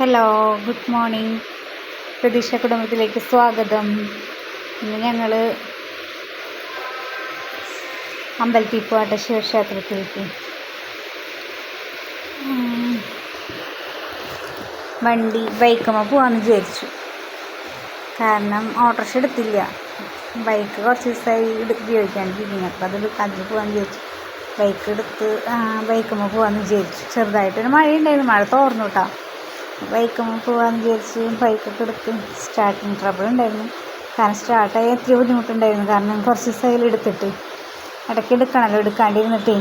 Hello, good morning. പ്രതീക്ഷ കുടുംബത്തിലേക്ക് സ്വാഗതം. ഇന്ന് ഞങ്ങൾ അമ്പലത്തിൽ പോകട്ടെ, ശിവക്ഷേത്രത്തിലേക്ക്. ബൈക്കുമ്മ പോകാമെന്ന് വിചാരിച്ചു. കാരണം ഓട്ടോറിക്ഷ എടുത്തില്ല. ബൈക്ക് കുറച്ച് ദിവസമായി ഉപയോഗിക്കാണ്ടിരിക്കുന്നു. അപ്പോൾ അതിൽ പോകാമെന്ന് വിചാരിച്ചു. ബൈക്കുമ്മ പോകാമെന്ന് വിചാരിച്ചു. ചെറുതായിട്ടൊരു മഴയുണ്ടായിരുന്നു, മഴ തോർന്നു കേട്ടോ. ബൈക്കുമ്മ പോകാമെന്ന് വിചാരിച്ച് ബൈക്കൊക്കെ എടുത്ത് സ്റ്റാർട്ടിങ് ട്രബിൾ ഉണ്ടായിരുന്നു. കാരണം സ്റ്റാർട്ടായി എത്തിയ ബുദ്ധിമുട്ടുണ്ടായിരുന്നു. കാരണം കുറച്ച് ദിവസമായി എടുത്തിട്ട് ഇടയ്ക്ക് എടുക്കണമല്ലോ, എടുക്കാണ്ടിരുന്നിട്ടേ.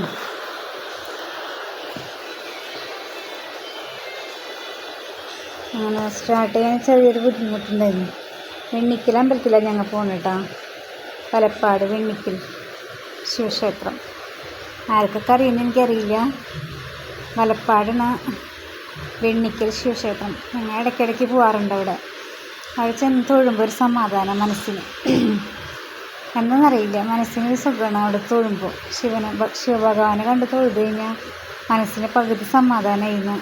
അങ്ങനെ സ്റ്റാർട്ട് ചെയ്യാൻ ചെറിയൊരു ബുദ്ധിമുട്ടുണ്ടായിരുന്നു. വെണ്ണിക്കൽ അമ്പലത്തിലാണ് ഞങ്ങൾ പോകുന്നത് കേട്ടോ. പാലക്കാട് വെണ്ണിക്കൽ ശിവക്ഷേത്രം. ആർക്കൊക്കെ അറിയുമെന്ന് എനിക്കറിയില്ല. പാലക്കാടാണ് വെണ്ണിക്കൽ ശിവക്ഷേത്രം. ഞങ്ങൾ ഇടയ്ക്കിടയ്ക്ക് പോകാറുണ്ട് അവിടെ. അവിടെ ചെന്ന് തൊഴുമ്പോൾ ഒരു സമാധാനം മനസ്സിന്. എന്താണെന്നറിയില്ല, മനസ്സിനൊരു സുഖമാണ് അവിടെ തൊഴുമ്പോൾ. ശിവഭഗവാനെ കണ്ട് തൊഴുത് കഴിഞ്ഞാൽ മനസ്സിന് പകുതി സമാധാനമായിരുന്നു.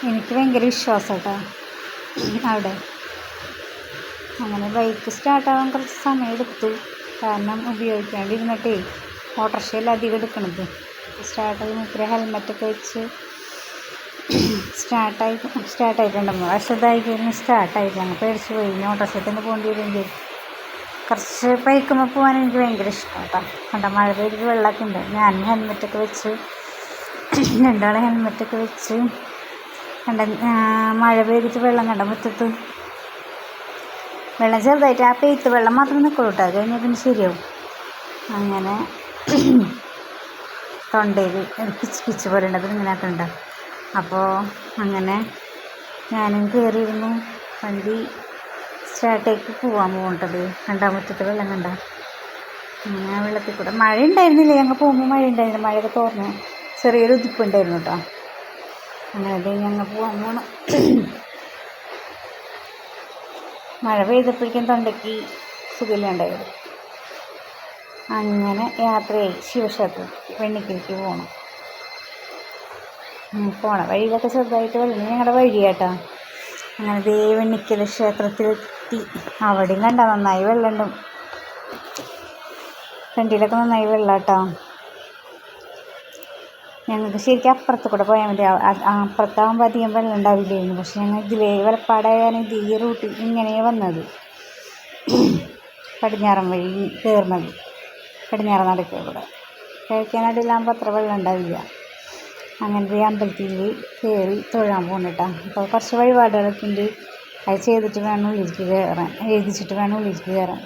എനിക്ക് ഭയങ്കര വിശ്വാസം കേട്ടോ അവിടെ. അങ്ങനെ ബൈക്ക് സ്റ്റാർട്ടാവാൻ കുറച്ച് സമയം എടുത്തു. കാരണം ഉപയോഗിക്കാണ്ടിരുന്നിട്ടേ ഓട്ടോറിക്ഷയിൽ അധികം എടുക്കണത്. സ്റ്റാർട്ടായി മുപ്പര ഹെൽമെറ്റൊക്കെ വെച്ച് സ്റ്റാർട്ടായിട്ടുണ്ടാകും. വർഷത്തായി കഴിഞ്ഞ് സ്റ്റാർട്ടായിട്ട് ഞങ്ങൾ പേടിച്ച് പോയി. ഇനി ഓട്ടോറിക്ഷയിൽ തന്നെ പോകേണ്ടി വരുമെങ്കിൽ കുറച്ച് ബൈക്കുമ്പോൾ പോകാൻ എനിക്ക് ഭയങ്കര ഇഷ്ടമാണ് കേട്ടോ. കണ്ടോ, മഴ പെയ്തിട്ട് വെള്ളമൊക്കെ ഉണ്ട്. ഞാൻ ഹെൽമെറ്റൊക്കെ വെച്ച്, രണ്ടാളെ ഹെൽമെറ്റൊക്കെ വെച്ച് കണ്ട. മഴ പെയ്തിട്ട് വെള്ളം കണ്ട മുറ്റത്ത് വെള്ളം ചെറുതായിട്ട് ആ പെയ്ത്ത് വെള്ളം മാത്രം നിൽക്കുള്ളൂ കേട്ടോ. അത് കഴിഞ്ഞാൽ പിന്നെ ശരിയാവും. അങ്ങനെ തൊണ്ടയിൽ പിച്ച് പോലെ ഉണ്ട്, അത് ഇങ്ങനെയൊക്കെ ഉണ്ട്. അപ്പോൾ അങ്ങനെ ഞാനും കയറിയിരുന്നു. വണ്ടി സ്റ്റാർട്ടേക്ക് പോകാൻ പോകേണ്ടത്. രണ്ടാം മുറ്റത്ത് വെള്ളം കണ്ട. അങ്ങനെ വെള്ളത്തിൽ കൂടെ മഴ ഉണ്ടായിരുന്നില്ല. ഞങ്ങൾ പോകുമ്പോൾ മഴ ഉണ്ടായിരുന്നു. മഴയൊക്കെ തോർന്നു, ചെറിയൊരു ഉദിപ്പുണ്ടായിരുന്നു കേട്ടോ. അങ്ങനെ ഞങ്ങൾ പോകാൻ പോകണം. മഴ പെയ്തപ്പോഴേക്കും തൊണ്ടയ്ക്ക് സുഖമില്ലാണ്ടായിരുന്നു. അങ്ങനെ യാത്രയായി ശിവക്ഷേത്രം വെണ്ണിക്കലേക്ക് പോകണം. പോണ വഴിയിലൊക്കെ ചെറുതായിട്ട് വെള്ളം ഞങ്ങളുടെ വഴിയാട്ടോ. അങ്ങനെ വെണ്ണിക്കൽ ക്ഷേത്രത്തിലെത്തി. അവിടെയും കണ്ട നന്നായി വെള്ളമുണ്ട്. ഫ്രണ്ടിലൊക്കെ നന്നായി വെള്ളം കേട്ടോ. ഞങ്ങൾക്ക് ശരിക്കും അപ്പുറത്ത് കൂടെ പോയാൽ മതി. അപ്പുറത്താകുമ്പോൾ അധികം വെള്ളം ഉണ്ടാവില്ലായിരുന്നു. പക്ഷെ ഞങ്ങൾ ഇതിലേ വലപ്പാടായാണ് ഈ റൂട്ടിൽ ഇങ്ങനെ വന്നത്. പടിഞ്ഞാറൻ വഴി കയറുന്നത്, പടിഞ്ഞാറൻ നടക്കൂടെ. കിഴക്കേനടിയിലാകുമ്പോൾ അത്ര വെള്ളം ഉണ്ടാവില്ല. അങ്ങനത്തെ അമ്പലത്തിൽ കയറി തൊഴാൻ പോകുന്നു കേട്ടോ. അപ്പോൾ കുറച്ച് വഴിപാടുകളൊക്കെ ഉണ്ട്. അത് ചെയ്തിട്ട് വേണം ഉള്ളിലേക്ക് കയറാൻ, എഴുതിച്ചിട്ട് വേണം ഉള്ളിലേക്ക് കയറാൻ.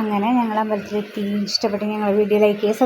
അങ്ങനെ ഞങ്ങൾ അമ്പലത്തിലെത്തി. ഇഷ്ടപ്പെട്ട് ഞങ്ങൾ വീഡിയോ ലൈക്ക് ചെയ്യുക,